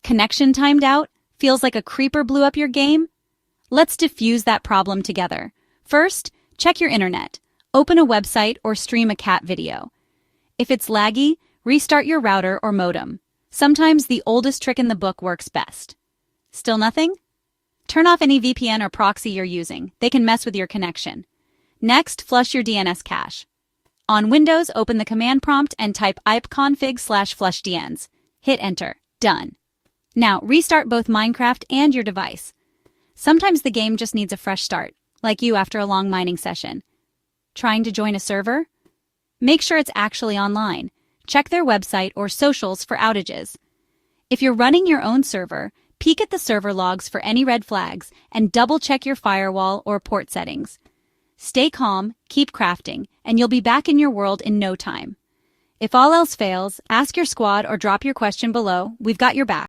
Connection timed out? Feels like a creeper blew up your game? Let's diffuse that problem together. First, check your internet. Open a website or stream a cat video. If it's laggy, restart your router or modem. Sometimes the oldest trick in the book works best. Still nothing? Turn off any VPN or proxy you're using. They can mess with your connection. Next, flush your DNS cache. On Windows, open the command prompt and type ipconfig/flushdns. Hit enter. Done. Now, restart both Minecraft and your device. Sometimes the game just needs a fresh start, like you after a long mining session. Trying to join a server? Make sure it's actually online. Check their website or socials for outages. If you're running your own server, peek at the server logs for any red flags and double-check your firewall or port settings. Stay calm, keep crafting, and you'll be back in your world in no time. If all else fails, ask your squad or drop your question below. We've got your back.